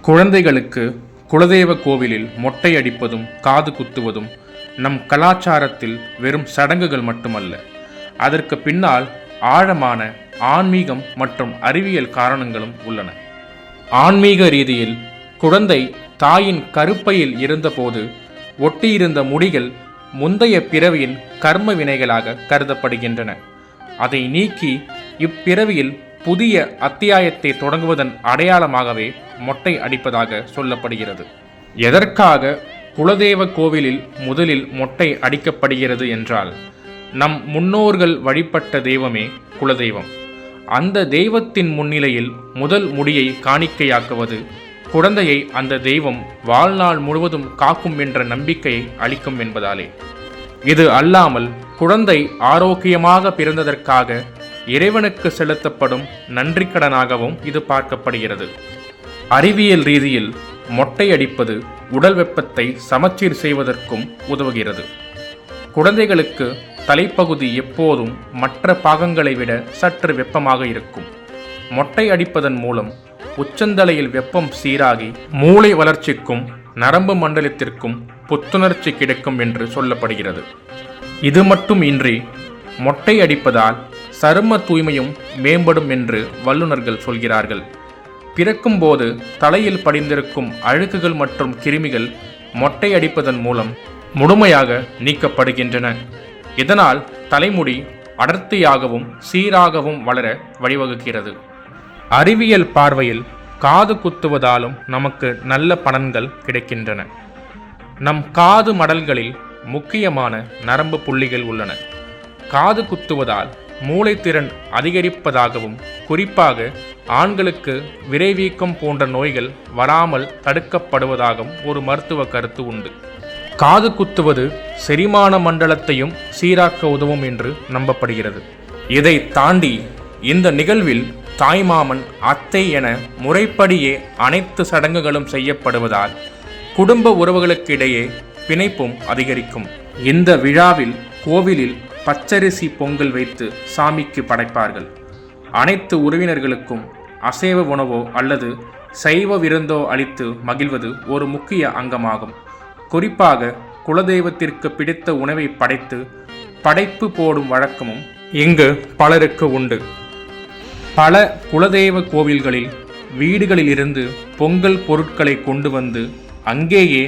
குழந்தைகளுக்கு குலதெய்வ கோவிலில் மொட்டை அடிப்பதும் காது குத்துவதும் நம் கலாச்சாரத்தில் வெறும் சடங்குகள் மட்டுமல்ல, அதற்கு பின்னால் ஆழமான ஆன்மீகம் மற்றும் அறிவியல் காரணங்களும் உள்ளன. ஆன்மீக ரீதியில் குழந்தை தாயின் கருப்பையில் இருந்தபோது ஒட்டியிருந்த முடிகள் முந்தைய பிறவியின் கர்ம வினைகளாக கருதப்படுகின்றன. அதை நீக்கி இப்பிறவியில் புதிய அத்தியாயத்தை தொடங்குவதன் அடையாளமாகவே மொட்டை அடிப்பதாக சொல்லப்படுகிறது. எதற்காக குலதெய்வ கோவிலில் முதலில் மொட்டை அடிக்கப்படுகிறது என்றால், நம் முன்னோர்கள் வழிபட்ட தெய்வமே குலதெய்வம். அந்த தெய்வத்தின் முன்னிலையில் முதல் முடியை காணிக்கையாக்குவது குழந்தையை அந்த தெய்வம் வாழ்நாள் முழுவதும் காக்கும் என்ற நம்பிக்கையை அளிக்கும் என்பதாலே. இது அல்லாமல் குழந்தை ஆரோக்கியமாக பிறந்ததற்காக இறைவனுக்கு செலுத்தப்படும் நன்றிக்கடனாகவும் இது பார்க்கப்படுகிறது. அறிவியல் ரீதியில் மொட்டை அடிப்பது உடல் வெப்பத்தை சமச்சீர் செய்வதற்கும் உதவுகிறது. குழந்தைகளுக்கு தலைப்பகுதி எப்போதும் மற்ற பாகங்களை விட சற்று வெப்பமாக இருக்கும். மொட்டை அடிப்பதன் மூலம் உச்சந்தலையில் வெப்பம் சீராகி மூளை வளர்ச்சிக்கும் நரம்பு மண்டலத்திற்கும் புத்துணர்ச்சி கிடைக்கும் என்று சொல்லப்படுகிறது. இது மட்டும் இன்றி மொட்டை அடிப்பதால் சரும தூய்மையும் மேம்படும் என்று வல்லுநர்கள் சொல்கிறார்கள். பிறக்கும்போது தலையில் படிந்திருக்கும் அழுக்குகள் மற்றும் கிருமிகள் மொட்டை அடிப்பதன் மூலம் முழுமையாக நீக்கப்படுகின்றன. இதனால் தலைமுடி அடர்த்தியாகவும் சீராகவும் வளர வழிவகுக்கிறது. அறிவியல் பார்வையில் காது குத்துவதாலும் நமக்கு நல்ல பலன்கள் கிடைக்கின்றன. நம் காது மடல்களில் முக்கியமான நரம்பு புள்ளிகள் உள்ளன. காது குத்துவதால் மூளைத்திறன் அதிகரிப்பதாகவும், குறிப்பாக ஆண்களுக்கு விரைவீக்கம் போன்ற நோய்கள் வராமல் தடுக்கப்படுவதாகவும் ஒரு மருத்துவ கருத்து உண்டு. காது குத்துவது செரிமான மண்டலத்தையும் சீராக்க உதவும் என்று நம்பப்படுகிறது. இதை தாண்டி இந்த நிகழ்வில் தாய்மாமன், அத்தை என முறைப்படியே அனைத்து சடங்குகளும் செய்யப்படுவதால் குடும்ப உறவுகளுக்கிடையே பிணைப்பும் அதிகரிக்கும். இந்த விழாவில் கோவிலில் பச்சரிசி பொங்கல் வைத்து சாமிக்கு படைப்பார்கள். அனைத்து உறவினர்களுக்கும் அசைவ உணவோ அல்லது சைவ விருந்தோ அளித்து மகிழ்வது ஒரு முக்கிய அங்கமாகும். குறிப்பாக குலதெய்வத்திற்கு பிடித்த உணவை படைத்து படைப்பு போடும் வழக்கமும் இங்கு பலருக்கு உண்டு. பல குலதெய்வ கோவில்களில் வீடுகளிலிருந்து பொங்கல் பொருட்களை கொண்டு வந்து அங்கேயே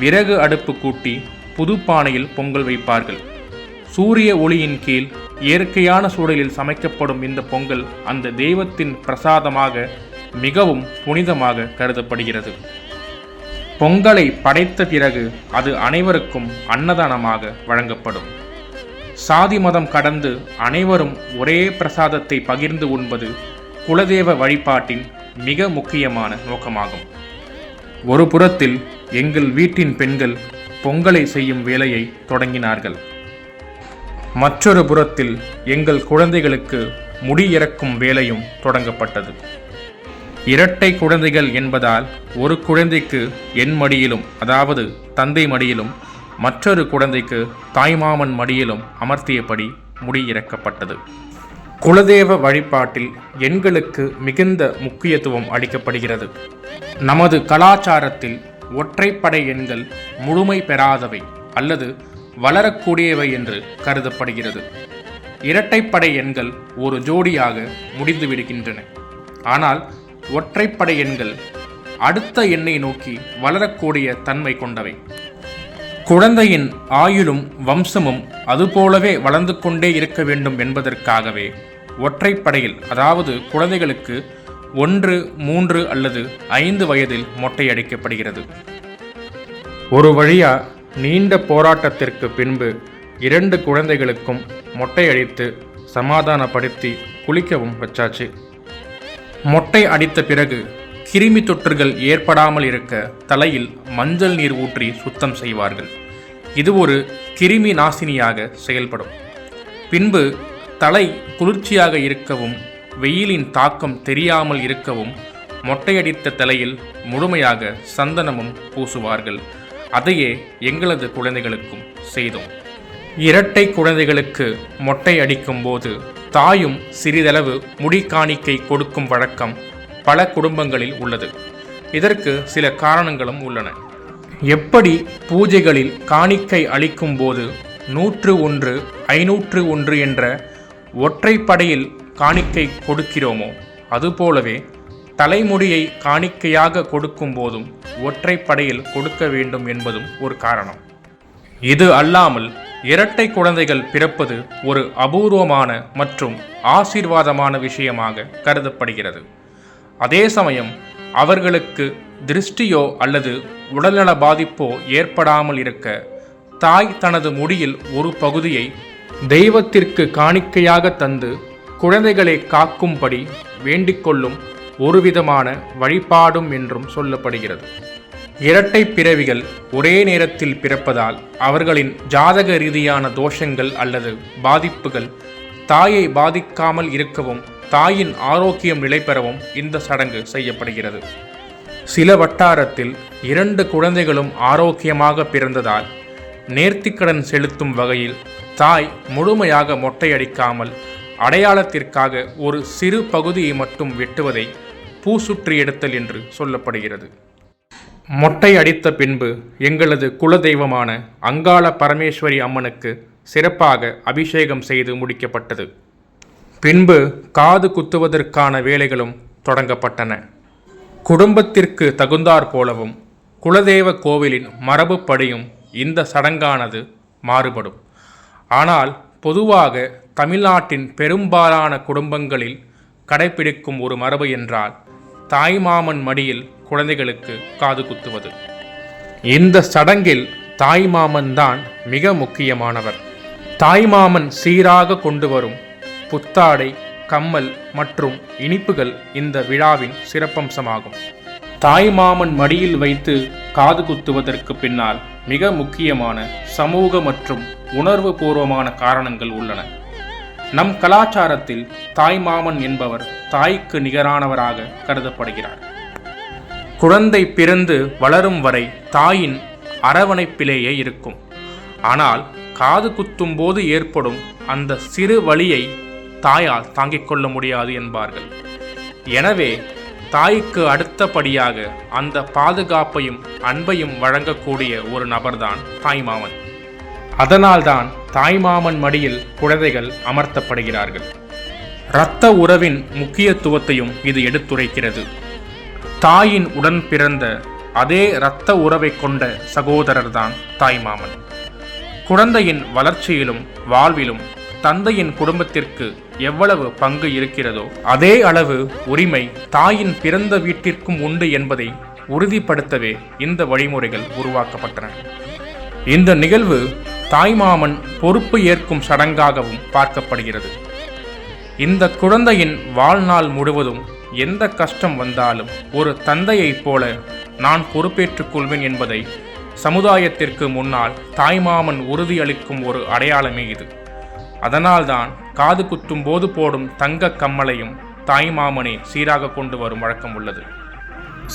விறகு அடுப்பு கூட்டி புது பானையில் பொங்கல் வைப்பார்கள். சூரிய ஒளியின் கீழ் இயற்கையான சூழலில் சமைக்கப்படும் இந்த பொங்கல் அந்த தெய்வத்தின் பிரசாதமாக மிகவும் புனிதமாக கருதப்படுகிறது. பொங்கலை படைத்த பிறகு அது அனைவருக்கும் அன்னதானமாக வழங்கப்படும். சாதி மதம் கடந்து அனைவரும் ஒரே பிரசாதத்தை பகிர்ந்து உண்பது குலதெய்வ வழிபாட்டின் மிக முக்கியமான நோக்கமாகும். ஒரு புறத்தில் எங்கள் வீட்டின் பெண்கள் பொங்கலை செய்யும் வேலையை தொடங்கினார்கள். மற்றொரு புறத்தில் எங்கள் குழந்தைகளுக்கு முடி இறக்கும் வேலையும் தொடங்கப்பட்டது. இரட்டை குழந்தைகள் என்பதால் ஒரு குழந்தைக்கு என் மடியிலும், அதாவது தந்தை மடியிலும், மற்றொரு குழந்தைக்கு தாய்மாமன் மடியிலும் அமர்த்தியபடி முடி இறக்கப்பட்டது. குலதெய்வ வழிபாட்டில் எண்களுக்கு மிகுந்த முக்கியத்துவம் அளிக்கப்படுகிறது. நமது கலாச்சாரத்தில் ஒற்றைப்படை எண்கள் முழுமை பெறாதவை அல்லது வளரக்கூடியவை என்று கருதப்படுகிறது. இரட்டைப்படை எண்கள் ஒரு ஜோடியாக முடிந்துவிடுகின்றன. ஆனால் ஒற்றைப்படை எண்கள் அடுத்த எண்ணை நோக்கி வளரக்கூடிய தன்மை கொண்டவை. குழந்தையின் ஆயுளும் வம்சமும் அதுபோலவே வளர்ந்து கொண்டே இருக்க வேண்டும் என்பதற்காகவே ஒற்றைப்படையில், அதாவது குழந்தைகளுக்கு 1, 3 அல்லது 5 வயதில் மொட்டை அடிக்கப்படுகிறது. ஒரு வழியா நீண்ட போராட்டத்திற்கு பின்பு 2 குழந்தைகளுக்கும் மொட்டை அடித்து சமாதானப்படுத்தி குளிக்கவும் வச்சாச்சு. மொட்டை அடித்த பிறகு கிருமி தொற்றுகள் ஏற்படாமல் இருக்க தலையில் மஞ்சள் நீர் ஊற்றி சுத்தம் செய்வார்கள். இது ஒரு கிருமி நாசினியாக செயல்படும். பின்பு தலை குளிர்ச்சியாக இருக்கவும் வெயிலின் தாக்கம் தெரியாமல் இருக்கவும் மொட்டையடித்த தலையில் முழுமையாக சந்தனமும் பூசுவார்கள். அதையே எங்களது குழந்தைகளுக்கும் செய்தோம். இரட்டை குழந்தைகளுக்கு மொட்டை அடிக்கும் போது தாயும் சிறிதளவு முடி காணிக்கை கொடுக்கும் வழக்கம் பல குடும்பங்களில் உள்ளது. இதற்கு சில காரணங்களும் உள்ளன. எப்படி பூஜைகளில் காணிக்கை அளிக்கும் போது 101, 501 என்ற ஒற்றைப்படையில் காணிக்கை கொடுக்கிறோமோ அதுபோலவே தலைமுடியை காணிக்கையாக கொடுக்கும் போதும் ஒற்றைப்படையில் கொடுக்க வேண்டும் என்பதும் ஒரு காரணம். இது அல்லாமல் இரட்டை குழந்தைகள் பிறப்பது ஒரு அபூர்வமான மற்றும் ஆசீர்வாதமான விஷயமாக கருதப்படுகிறது. அதே சமயம் அவர்களுக்கு திருஷ்டியோ அல்லது உடல்நல பாதிப்போ ஏற்படாமல் இருக்க தாய் தனது முடியில் ஒரு பகுதியை தெய்வத்திற்கு காணிக்கையாக தந்து குழந்தைகளை காக்கும்படி வேண்டிக்கொள்ளும் ஒரு விதமான வழிபாடும் என்றும் சொல்லப்படுகிறது. இரட்டை பிறவிகள் ஒரே நேரத்தில் பிறப்பதால் அவர்களின் ஜாதக ரீதியான தோஷங்கள் அல்லது பாதிப்புகள் தாயை பாதிக்காமல் இருக்கவும் தாயின் ஆரோக்கியம் நிலை பெறவும் இந்த சடங்கு செய்யப்படுகிறது. சில வட்டாரத்தில் 2 குழந்தைகளும் ஆரோக்கியமாக பிறந்ததால் நேர்த்திக்கடன் செலுத்தும் வகையில் தாய் முழுமையாக மொட்டையடிக்காமல் அடையாளத்திற்காக ஒரு சிறு பகுதியை மட்டும் வெட்டுவதை பூசுற்றி எடுத்தல் என்று சொல்லப்படுகிறது. மொட்டை அடித்த பின்பு எங்களது குலதெய்வமான அங்காள பரமேஸ்வரி அம்மனுக்கு சிறப்பாக அபிஷேகம் செய்து முடிக்கப்பட்டது. பின்பு காது குத்துவதற்கான வேலைகளும் தொடங்கப்பட்டன. குடும்பத்திற்கு தகுந்தாற் போலவும் குலதெய்வ கோவிலின் மரபுப்படியும் இந்த சடங்கானது மாறுபடும். ஆனால் பொதுவாக தமிழ்நாட்டின் பெரும்பாலான குடும்பங்களில் கடைபிடிக்கும் ஒரு மரபு என்றால் தாய்மாமன் மடியில் குழந்தைகளுக்கு காது குத்துவது. இந்த சடங்கில் தாய்மாமன் தான் மிக முக்கியமானவர். தாய்மாமன் சீராக கொண்டு வரும் புத்தாடை, கம்மல் மற்றும் இனிப்புகள் இந்த விழாவின் சிறப்பம்சமாகும். தாய்மாமன் மடியில் வைத்து காது குத்துவதற்கு பின்னால் மிக முக்கியமான சமூக மற்றும் உணர்வு பூர்வமான காரணங்கள் உள்ளன. நம் கலாச்சாரத்தில் தாய்மாமன் என்பவர் தாய்க்கு நிகரானவராக கருதப்படுகிறார். குழந்தை பிறந்து வளரும் வரை தாயின் அரவணைப்பிலேயே இருக்கும். ஆனால் காது குத்தும் போது ஏற்படும் அந்த சிறு வலியை தாயால் தாங்கிக் கொள்ள முடியாது என்பார்கள். எனவே தாய்க்கு அடுத்தபடியாக அந்த பாதுகாப்பையும் அன்பையும் வழங்கக்கூடிய ஒரு நபர்தான் தாய்மாமன். அதனால்தான் தாய்மாமன் மடியில் குழந்தைகள் அமர்த்தப்படுகிறார்கள். இரத்த உறவின் முக்கியத்துவத்தையும் இது எடுத்துரைக்கிறது. தாயின் உடன் பிறந்த அதே இரத்த உறவை கொண்ட சகோதரர்தான் தாய்மாமன். குழந்தையின் வளர்ச்சியிலும் வாழ்விலும் தந்தையின் குடும்பத்திற்கு எவ்வளவு பங்கு இருக்கிறதோ அதே அளவு உரிமை தாயின் பிறந்த வீட்டிற்கும் உண்டு என்பதை உறுதிப்படுத்தவே இந்த வழிமுறைகள் உருவாக்கப்பட்டன. இந்த நிகழ்வு தாய்மாமன் பொறுப்பு ஏற்கும் சடங்காகவும் பார்க்கப்படுகிறது. இந்த குழந்தையின் வாழ்நாள் முழுவதும் எந்த கஷ்டம் வந்தாலும் ஒரு தந்தையைப் போல நான் பொறுப்பேற்றுக் கொள்வேன் என்பதை சமுதாயத்திற்கு முன்னால் தாய்மாமன் உறுதியளிக்கும் ஒரு அடையாளமே இது. அதனால்தான் காது குத்தும் போது போடும் தங்க கம்மலையும் தாய்மாமனே சீராக கொண்டு வரும் வழக்கம் உள்ளது.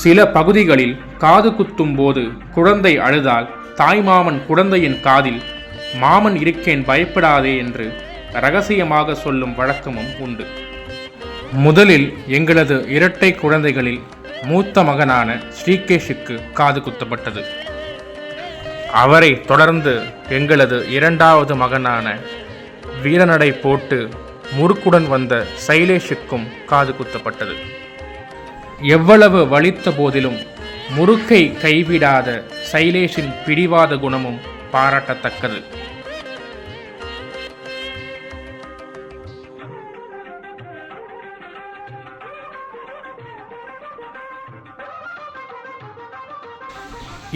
சில பகுதிகளில் காது குத்தும் போது குழந்தை அழுதால் தாய்மாமன் குழந்தையின் காதில் மாமன் இருக்கேன் பயப்படாதே என்று இரகசியமாக சொல்லும் வழக்கமும் உண்டு. முதலில் எங்களது இரட்டை குழந்தைகளில் மூத்த மகனான ஸ்ரீகேஷுக்கு காது குத்தப்பட்டது. அவரை தொடர்ந்து எங்களது இரண்டாவது மகனான வீரநடை போட்டு முறுக்குடன் வந்த சைலேஷுக்கும் காது குத்தப்பட்டது. எவ்வளவு வலித்த போதிலும் முறுக்கை கைவிடாத சைலேஷின் பிடிவாத குணமும் பாராட்டத்தக்கது.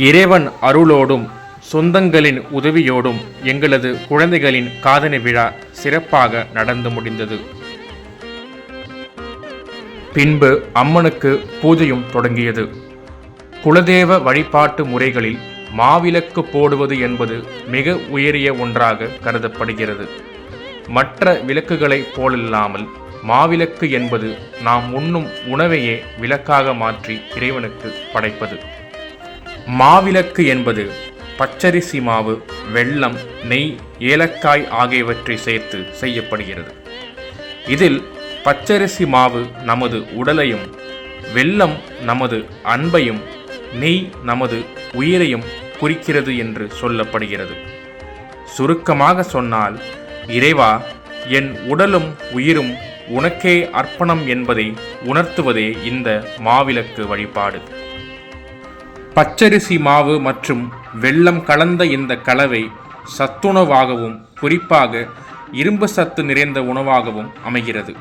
இறைவன் அருளோடும் சொந்தங்களின் உதவியோடும் எங்களது குழந்தைகளின் காதணி விழா சிறப்பாக நடந்து முடிந்தது. பின்பு அம்மனுக்கு பூஜையும் தொடங்கியது. குலதெய்வ வழிபாட்டு முறைகளில் மாவிளக்கு போடுவது என்பது மிக உயரிய ஒன்றாக கருதப்படுகிறது. மற்ற விளக்குகளைப் போலில்லாமல் மாவிளக்கு என்பது நாம் உண்ணும் உணவையே விளக்காக மாற்றி இறைவனுக்கு படைப்பது. மாவிளக்கு என்பது பச்சரிசி மாவு, வெல்லம், நெய், ஏலக்காய் ஆகியவற்றை சேர்த்து செய்யப்படுகிறது. இதில் பச்சரிசி மாவு நமது உடலையும், வெல்லம் நமது அன்பையும் நெய் நமது உயிரையும் குறிக்கிறது என்று சொல்லப்படுகிறது. சுருக்கமாக சொன்னால், இறைவா, என் உடலும் உயிரும் உனக்கே அர்ப்பணம் என்பதை உணர்த்துவதே இந்த மாவிளக்கு வழிபாடு. பச்சரிசி மாவு மற்றும் வெல்லம் கலந்த இந்த கலவை சத்துணவாகவும் குறிப்பாக இரும்பு சத்து நிறைந்த உணவாகவும் அமைகிறது.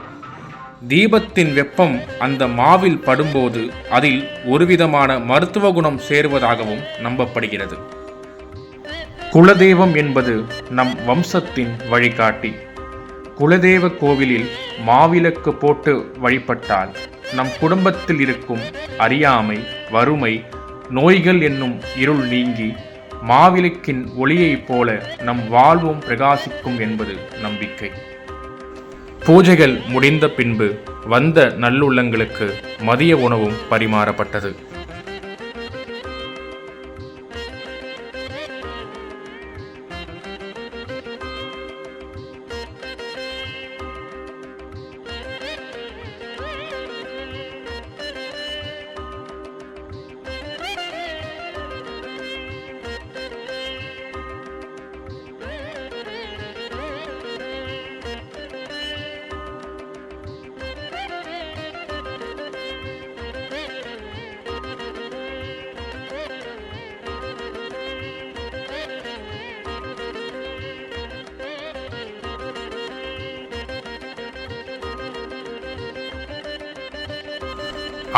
தீபத்தின் வெப்பம் அந்த மாவில் படும்போது அதில் ஒருவிதமான மருத்துவ குணம் சேருவதாகவும் நம்பப்படுகிறது. குலதெய்வம் என்பது நம் வம்சத்தின் வழிகாட்டி. குலதெய்வ கோவிலில் மாவிளக்கு போட்டு வழிபட்டால் நம் குடும்பத்தில் இருக்கும் அறியாமை, வறுமை, நோய்கள் என்னும் இருள் நீங்கி மாவிளக்கின் ஒளியைப் போல நம் வாழ்வும் பிரகாசிக்கும் என்பது நம்பிக்கை. பூஜைகள் முடிந்த பின்பு வந்த நல்லுள்ளங்களுக்கு மதிய உணவும் பரிமாறப்பட்டது.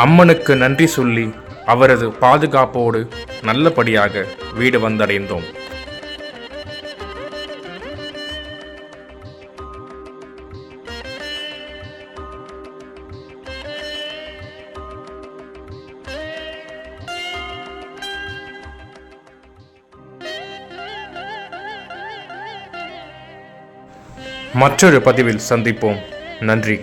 அம்மனுக்கு நன்றி சொல்லி அவரது பாதுகாப்போடு நல்லபடியாக வீடு வந்தடைந்தோம். மற்றொரு பதிவில் சந்திப்போம். நன்றி.